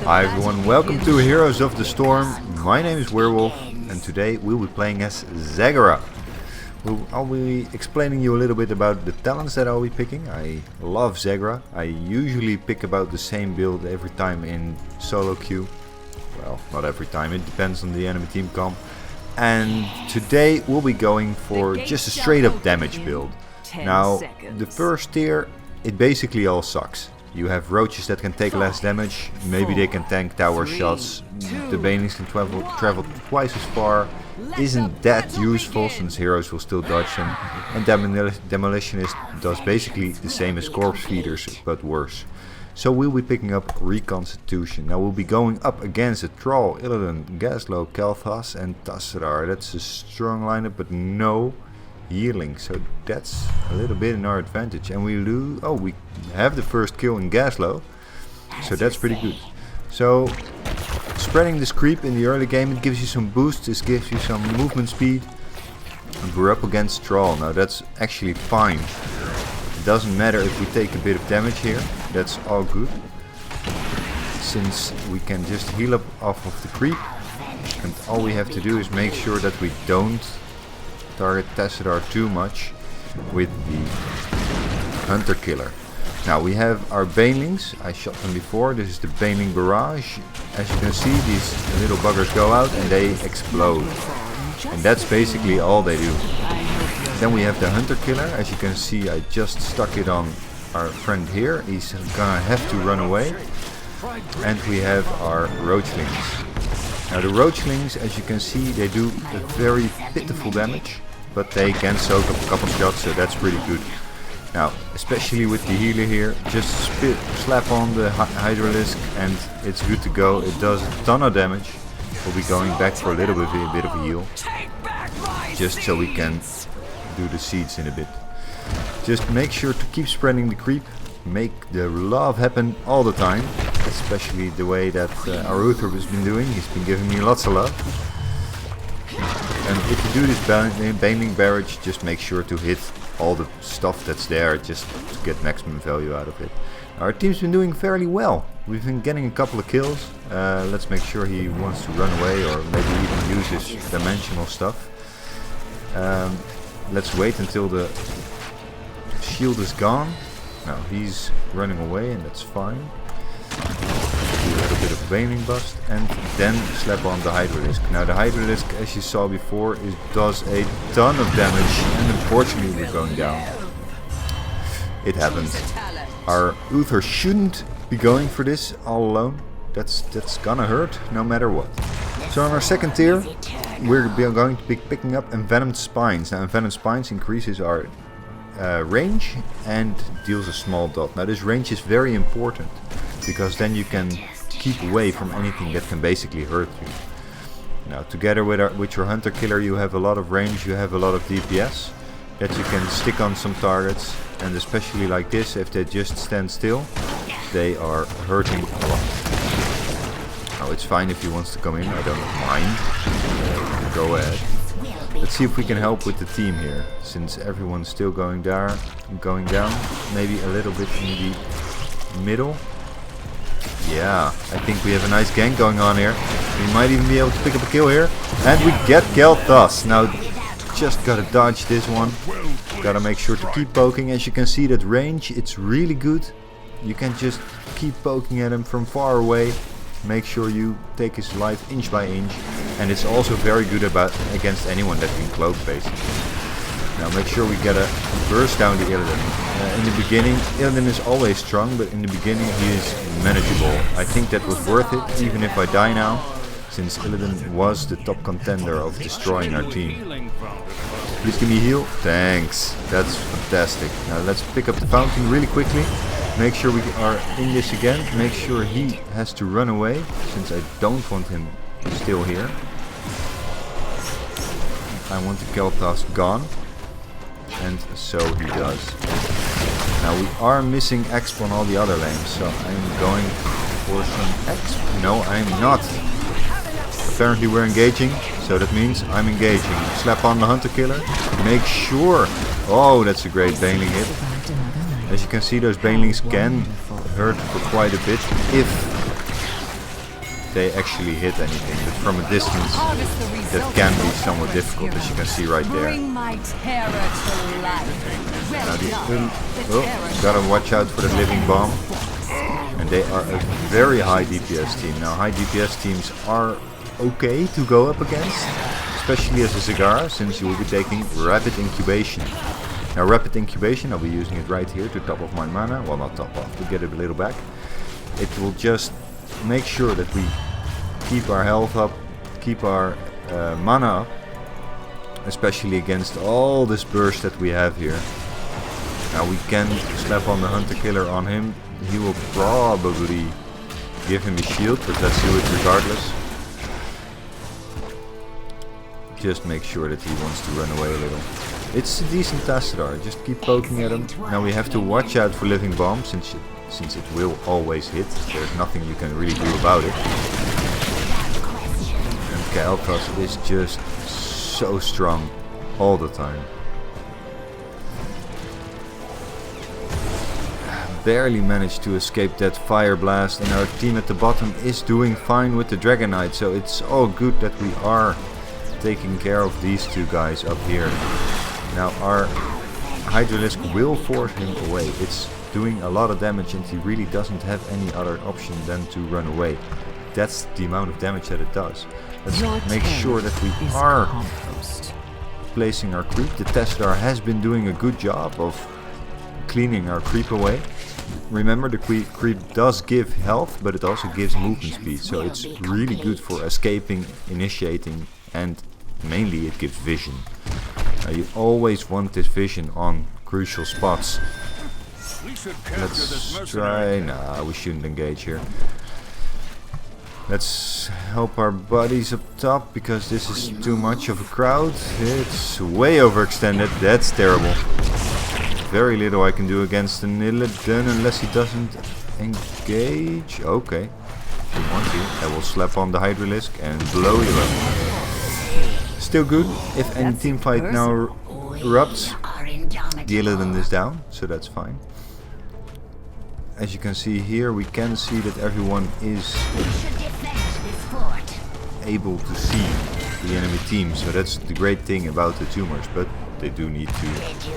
Hi everyone, welcome to Heroes of the Storm. My name is Werewolf and today we'll be playing as Zagara. I'll be explaining you a little bit about the talents that I'll be picking. I love Zagara. I usually pick about the same build every time in solo queue. Well, not every time, it depends on the enemy team comp. And today we'll be going for just a straight up damage build. Now, the first tier, it basically all sucks. You have roaches that can take less damage, maybe they can tank tower shots, the banelings can travel twice as far, isn't that useful since heroes will still dodge them, and demolitionist does basically the same as corpse feeders but worse. So we'll be picking up Reconstitution. Now we'll be going up against a Troll, Illidan, Gaslow, Kel'Thas and Tassadar. That's a strong lineup but no healing, so that's a little bit in our advantage. And we lose. Oh, we have the first kill in Gaslow, so that's pretty good. So spreading this creep in the early game, it gives you some boost, this gives you some movement speed, and we're up against Troll. Now that's actually fine. It doesn't matter if we take a bit of damage here, that's all good, since we can just heal up off of the creep, and all we have to do is make sure that we don't target Tassadar too much with the Hunter Killer. Now we have our banelings. I shot them before. This is the baneling barrage. As you can see, these little buggers go out and they explode, and that's basically all they do. Then we have the Hunter Killer. As you can see, I just stuck it on our friend here. He's gonna have to run away. And we have our Roachlings. Now the Roachlings, as you can see, they do a very pitiful damage, but they can soak up a couple shots, so that's pretty good. Now, especially with the healer here, just slap on the Hydralisk and it's good to go. It does a ton of damage. We'll be going back for a little bit of a heal, just so we can do the seeds in a bit. Just make sure to keep spreading the creep, make the love happen all the time, especially the way that our Uther has been doing. He's been giving me lots of love. And if you do this baneling barrage, just make sure to hit all the stuff that's there, just to get maximum value out of it. Our team's been doing fairly well. We've been getting a couple of kills. Let's make sure he wants to run away or maybe even use his dimensional stuff. Let's wait until the shield is gone. Now he's running away and that's fine. Do a little bit of baneling bust and then slap on the Hydralisk. Now the Hydralisk, as you saw before, it does a ton of damage and unfortunately we're going down. It happened. Our Uther shouldn't be going for this all alone. That's gonna hurt no matter what. So on our second tier, we're going to be picking up Envenomed Spines. Now Envenomed Spines increases our range and deals a small dot. Now this range is very important, because then you can keep away from anything that can basically hurt you. Now together with your Hunter Killer you have a lot of range, you have a lot of DPS that you can stick on some targets, and especially like this, if they just stand still, they are hurting a lot. Now it's fine if he wants to come in, I don't mind. Go ahead. Let's see if we can help with the team here, since everyone's still going down. Maybe a little bit in the middle. Yeah, I think we have a nice gank going on here. We might even be able to pick up a kill here. And we get Kel'Thas. Now, just gotta dodge this one. Gotta make sure to keep poking. As you can see, that range, it's really good. You can just keep poking at him from far away. Make sure you take his life inch by inch. And it's also very good against anyone that can cloak, basically. Now make sure we get a burst down the Illidan. In the beginning, Illidan is always strong, but in the beginning he is manageable. I think that was worth it, even if I die now, since Illidan was the top contender of destroying our team. Please give me a heal. Thanks. That's fantastic. Now let's pick up the fountain really quickly. Make sure we are in this again. Make sure he has to run away, since I don't want him still here. I want the Kel'Thas gone. And so he does. Now we are missing exp on all the other lanes, so I'm going for some exp. No, I'm not. Apparently we're engaging, so that means I'm engaging. Slap on the Hunter Killer. Make sure. Oh, that's a great baneling hit. As you can see, those banelings can hurt for quite a bit if they actually hit anything, but from a distance that can be somewhat difficult, as you can see right there. Gotta watch out for the living bomb. And they are a very high DPS team. Now high DPS teams are okay to go up against, especially as a Zagara, since you will be taking rapid incubation. Now rapid incubation, I'll be using it right here to top off my mana, well not top off, to get it a little back. It will just make sure that we keep our health up, keep our mana up, especially against all this burst that we have here. Now we can slap on the hunter killer on him. He will probably give him a shield, but let's do it regardless. Just make sure that he wants to run away a little. It's a decent Tassadar, just keep poking at him. Now we have to watch out for living bomb, since it will always hit. There's nothing you can really do about it. And Kael'thas is just so strong all the time. Barely managed to escape that fire blast, and our team at the bottom is doing fine with the Dragon Knight, so it's all good that we are taking care of these two guys up here. Now our Hydralisk will force him away. It's doing a lot of damage and he really doesn't have any other option than to run away. That's the amount of damage that it does. Let's make sure that we are placing our creep. The Tassadar has been doing a good job of cleaning our creep away. Remember, the creep does give health, but it also gives movement speed, so it's really good for escaping, initiating, and mainly it gives vision. You always want this vision on crucial spots. Let's try... Nah, we shouldn't engage here. Let's help our buddies up top, because this is too much of a crowd. It's way overextended, that's terrible. Very little I can do against an Illidan unless he doesn't engage. Okay, if you want to, I will slap on the Hydralisk and blow you up. Still good. If any team fight now erupts, the Illidan is down, so that's fine. As you can see here, we can see that everyone is able to see the enemy team, so that's the great thing about the tumors, but they do need to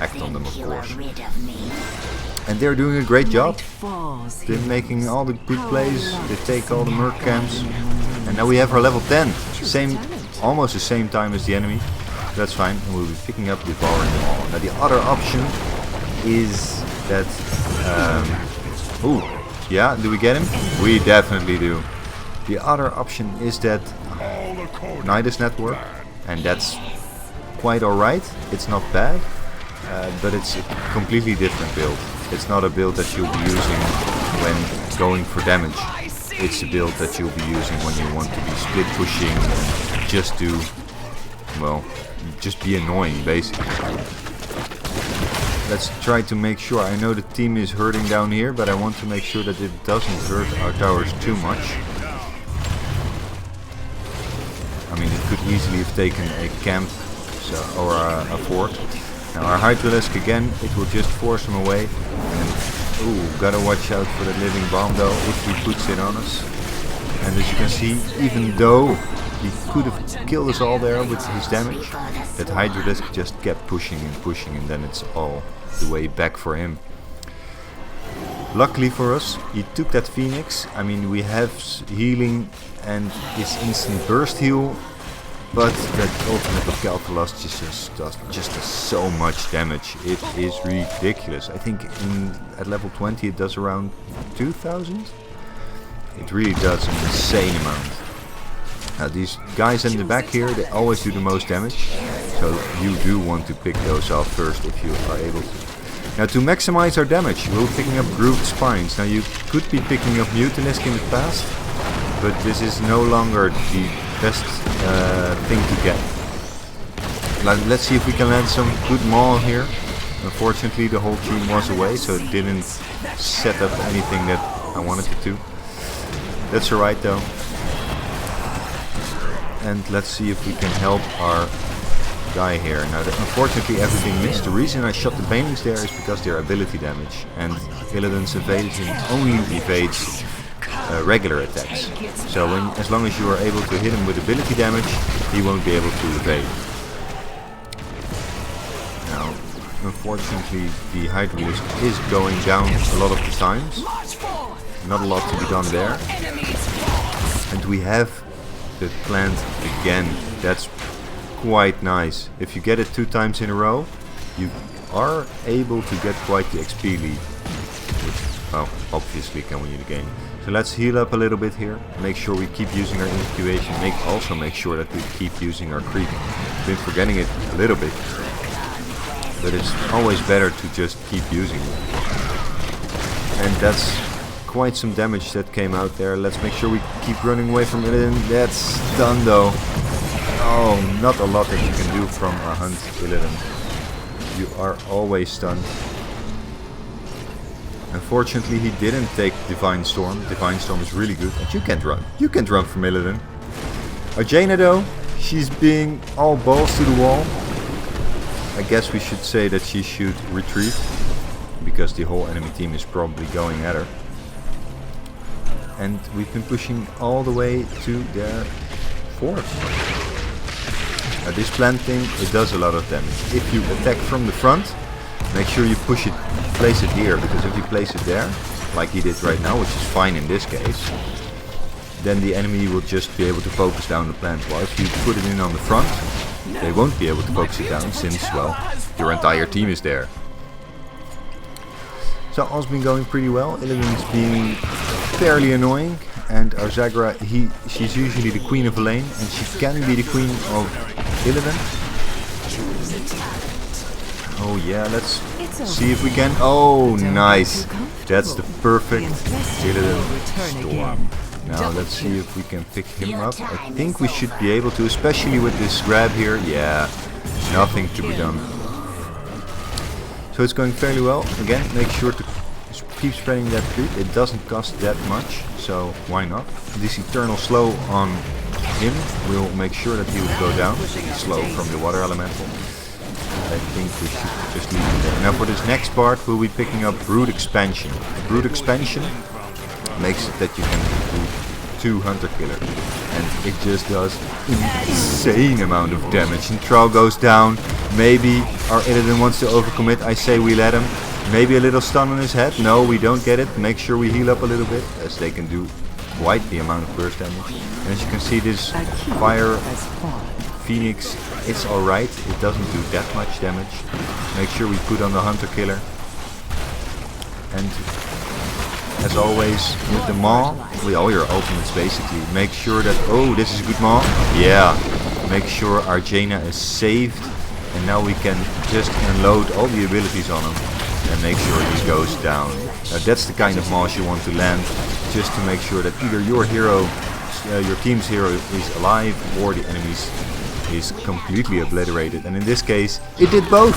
act on them, of course. And they're doing a great job. They're making all the good plays, they take all the merc camps, and now we have our level 10. Almost the same time as the enemy. That's fine, and we'll be picking up the power in the wall. Now the other option is that... ooh, yeah, do we get him? We definitely do. The other option is that Nidus network, and that's quite alright. It's not bad, but it's a completely different build. It's not a build that you'll be using when going for damage. It's a build that you'll be using when you want to be split pushing and just do, well, just be annoying basically. Let's try to make sure. I know the team is hurting down here, but I want to make sure that it doesn't hurt our towers too much. I mean, it could easily have taken a camp or a fort. Now our Hydralisk again, it will just force him away. And, ooh, gotta watch out for the living bomb though, if he puts it on us. And as you can see, even though he could have killed us all there with his damage, that Hydralisk just kept pushing and pushing, and then it's all the way back for him. Luckily for us, he took that Phoenix. I mean, we have healing and this instant burst heal, but that ultimate of Kael'thas just does so much damage. It is ridiculous. I think at level 20 it does around 2000. It really does an insane amount. Now these guys in the back here, they always do the most damage, so you do want to pick those off first if you are able to. Now to maximize our damage, we're picking up Grooved Spines. Now you could be picking up Mutalisk in the past, but this is no longer the best thing to get. Let's see if we can land some good maul here. Unfortunately the whole team was away, so it didn't set up anything that I wanted it to. That's alright though. And let's see if we can help our guy here. Now unfortunately everything missed. The reason I shot the Banelings there is because they're ability damage, and Illidan's evasion only evades regular attacks. So as long as you are able to hit him with ability damage, he won't be able to evade. Now, unfortunately, the Hydralisk is going down a lot of the times. Not a lot to be done there. And we have the plant again. That's quite nice. If you get it 2 times in a row, you are able to get quite the XP lead. Which, well, obviously can win you the game. So let's heal up a little bit here. Make sure we keep using our incubation. Also make sure that we keep using our creep. Been forgetting it a little bit. But it's always better to just keep using it. And that's quite some damage that came out there. Let's make sure we keep running away from Illidan. That's done though. Oh, not a lot that you can do from a hunt Illidan. You are always stunned. Unfortunately, he didn't take Divine Storm. Divine Storm is really good. And you can't run. You can't run from Illidan. Our Jaina though, she's being all balls to the wall. I guess we should say that she should retreat, because the whole enemy team is probably going at her. And we've been pushing all the way to their fort. Now this plant thing, it does a lot of damage. If you attack from the front, make sure you place it here, because if you place it there, like he did right now, which is fine in this case, then the enemy will just be able to focus down the plant. While if you put it in on the front, they won't be able to focus it down, since, well, your entire team is there. So all's been going pretty well. Illidan's being fairly annoying, and our Zagara, she's usually the queen of a lane, and she can be the queen of Illidan. Oh yeah, let's see if we can. Oh, nice. That's the perfect Illidan storm. Now let's see if we can pick him up. I think we should be able to, especially with this grab here. Yeah, nothing to be done. So it's going fairly well. Again, make sure to keep spreading that creep. It doesn't cost that much, so why not? This eternal slow on him will make sure that he will go down. Slow from the water elemental. I think we should just leave it there. Now for this next part, we'll be picking up Brood Expansion. Brood Expansion makes it that you can do 2 Hunter Killer, and it just does insane amount of damage. And Thrall goes down. Maybe our Illidan wants to overcommit. I say we let him. Maybe a little stun on his head. No, we don't get it. Make sure we heal up a little bit, as they can do quite the amount of burst damage. And as you can see, this Fire Phoenix, it's alright. It doesn't do that much damage. Make sure we put on the Hunter Killer. And as always, with the Maw, with all your ultimates basically, make sure that, oh, this is a good Maw. Yeah, make sure our Jaina is saved, and now we can just unload all the abilities on him and make sure he goes down. That's the kind of Maws you want to land, just to make sure that either your hero, your team's hero is alive, or the enemy's is completely obliterated. And in this case, it did both.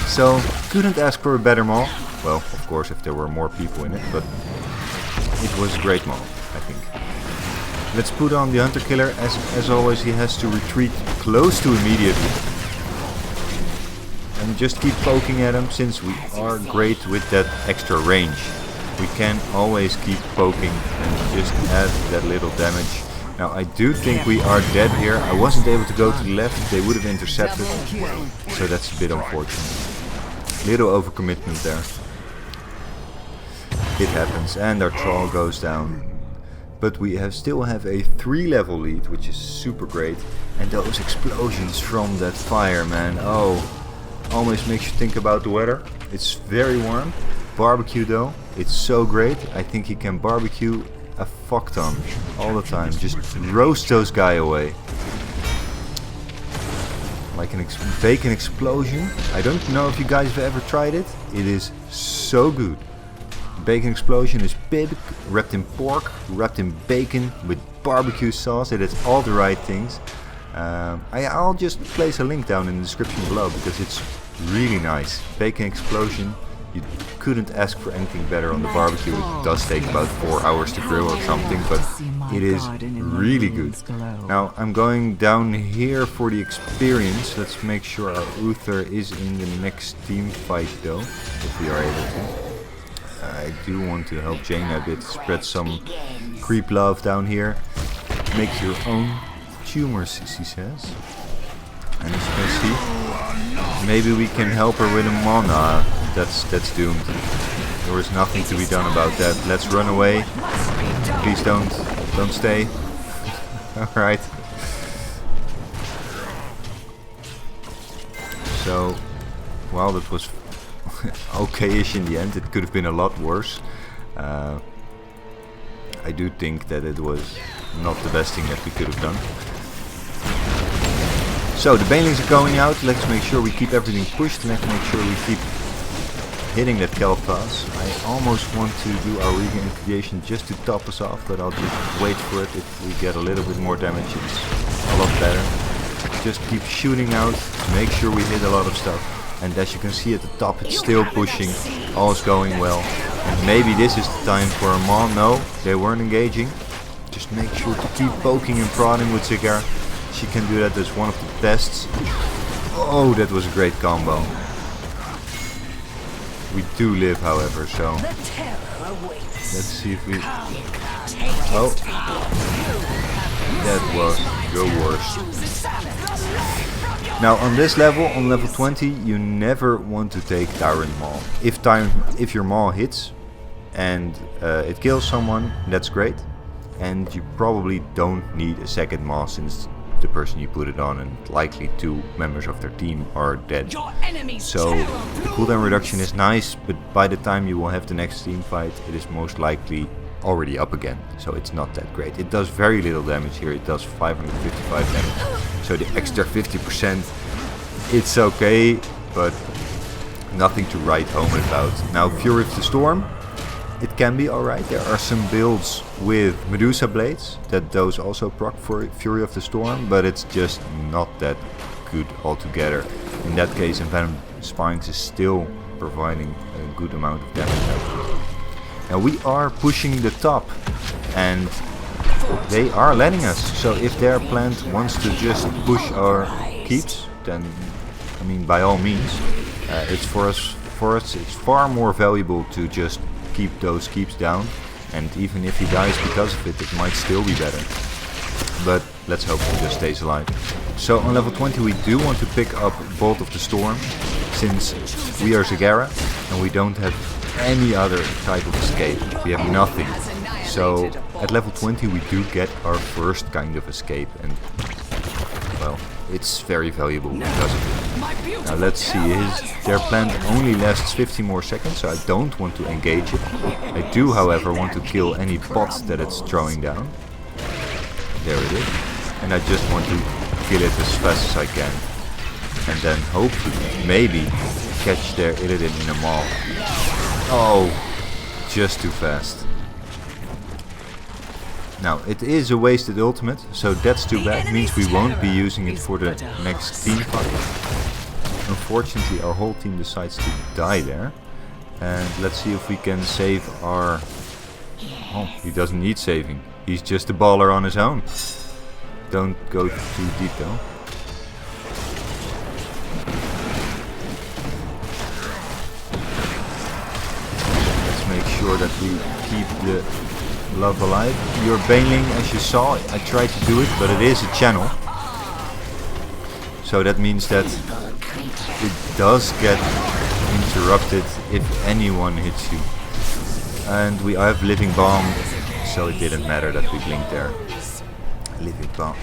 So couldn't ask for a better Maw. Well, of course, if there were more people in it, but it was a great Maw, I think. Let's put on the Hunter Killer. As always, he has to retreat close to immediately. And just keep poking at him, since we are great with that extra range. We can always keep poking and just add that little damage. Now I do think we are dead here. I wasn't able to go to the left, they would have intercepted. So that's a bit unfortunate. Little overcommitment there. It happens, and our Thrall goes down. But we still have a 3-level lead, which is super great. And those explosions from that fire, man, oh, almost makes you think about the weather. It's very warm. Barbecue though, it's so great. I think he can barbecue a fuck ton all the time. Just roast those guys away. Like a bacon explosion. I don't know if you guys have ever tried it. It is so good. Bacon explosion is pig wrapped in pork, wrapped in bacon with barbecue sauce. It is all the right things. I'll just place a link down in the description below, because it's really nice. Bacon explosion. You couldn't ask for anything better on the barbecue. It does take about 4 hours to grill or something, but it is really good. Now I'm going down here for the experience. Let's make sure our Uther is in the next team fight though, if we are able to. I do want to help Jaina a bit, spread some creep love down here. Make your own tumors, she says. And as you can see, maybe we can help her with a mana. That's doomed. There is nothing to be done about that. Let's run away. Please don't stay. Alright. So, well, that was okay-ish in the end. It could have been a lot worse. I do think that it was not the best thing that we could have done. So the banelings are going out. Let's make sure we keep everything pushed. Let's make sure we keep hitting that Kel'Thas. I almost want to do our Regain creation just to top us off, but I'll just wait for it. If we get a little bit more damage, it's a lot better. Just keep shooting out, make sure we hit a lot of stuff. And as you can see at the top, it's still pushing, all is going well. And maybe this is the time for a Maul. No, they weren't engaging. Just make sure to keep poking and prodding with Zagara. She can do that as one of the best. Oh, that was a great combo. We do live, however, so let's see if we... Oh, that was the worst. Now on this level, on level 20, you never want to take Tyrant Maul. If your Maul hits and it kills someone, that's great. And you probably don't need a second Maul, since the person you put it on and likely 2 members of their team are dead. So the cooldown reduction is nice, but by the time you will have the next team fight, it is most likely already up again. So it's not that great. It does very little damage here. It does 555 damage. So the extra 50%, it's okay, but nothing to write home about. Now Fury of the Storm, it can be alright. There are some builds with Medusa Blades that those also proc for Fury of the Storm, but it's just not that good altogether. In that case, Envenom Spines is still providing a good amount of damage. Now we are pushing the top, and they are letting us. So if their plant wants to just push our keeps, then I mean, by all means, it's for us. It's far more valuable to just keep those keeps down, and even if he dies because of it, it might still be better. But let's hope he just stays alive. So on level 20 we do want to pick up Bolt of the Storm, since we are Zagara and we don't have any other type of escape. We have nothing. So at level 20 we do get our first kind of escape, and well, it's very valuable because of it. Now let's see, their plant only lasts 50 more seconds, so I don't want to engage it. I do, however, want to kill any pots that it's throwing down. There it is. And I just want to kill it as fast as I can. And then hopefully, maybe, catch their Illidan in a maul. Oh, just too fast. Now, it is a wasted ultimate, so that's too bad. It means we won't be using it for the next team fight. Unfortunately, our whole team decides to die there. And let's see if we can save our... Oh, he doesn't need saving. He's just a baller on his own. Don't go too deep though. Let's make sure that we keep the love alive. Your Baneling, as you saw, I tried to do it, but it is a channel. So that means that it does get interrupted if anyone hits you. And we have Living Bomb, so it didn't matter that we blinked there. Living Bomb.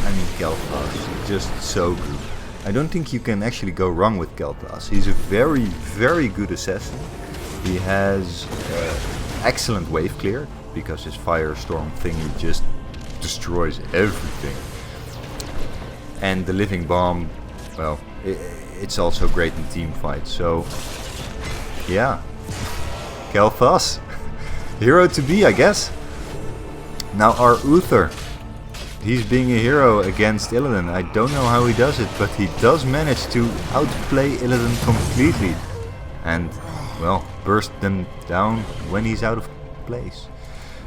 I mean Kel'Thas, just so good. I don't think you can actually go wrong with Kel'Thas. He's a very, very good assassin. He has excellent wave clear, because his firestorm thingy just destroys everything. And the Living Bomb, well, it's also great in team fights. So, yeah, Kel'Thas, hero to be, I guess. Now our Uther, he's being a hero against Illidan. I don't know how he does it, but he does manage to outplay Illidan completely. And, well, burst them down when he's out of place.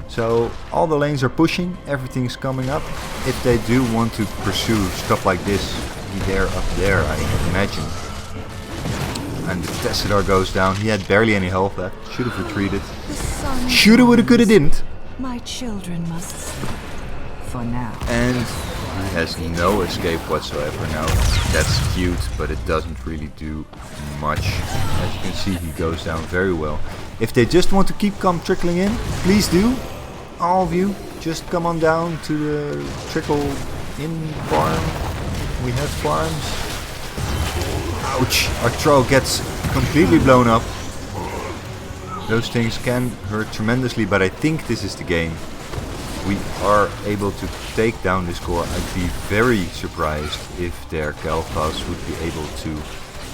So all the lanes are pushing, everything's coming up. If they do want to pursue stuff like this, they're up there, I imagine. And the Tessidar goes down. He had barely any health left. Should have retreated. Shoulda, Woulda, coulda, didn't. My children must sleep for now. And he has no escape whatsoever now. That's cute, but it doesn't really do much. As you can see, he goes down very well. If they just want to keep trickling in, please do. All of you, just come on down to the trickle in farm. We have farms. Ouch! Our troll gets completely blown up. Those things can hurt tremendously, but I think this is the game. We are able to take down this core. I'd be very surprised if their Galfas would be able to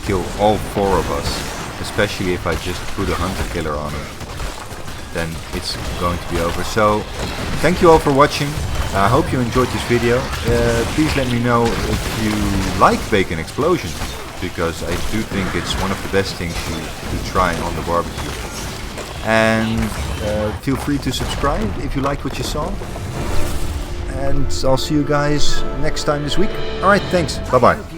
kill all 4 of us. Especially if I just put a hunter killer on him. Then it's going to be over. So, thank you all for watching. I hope you enjoyed this video. Please let me know if you like bacon explosion. Because I do think it's one of the best things to try on the barbecue. And feel free to subscribe if you liked what you saw. And I'll see you guys next time this week. Alright, thanks. Bye bye.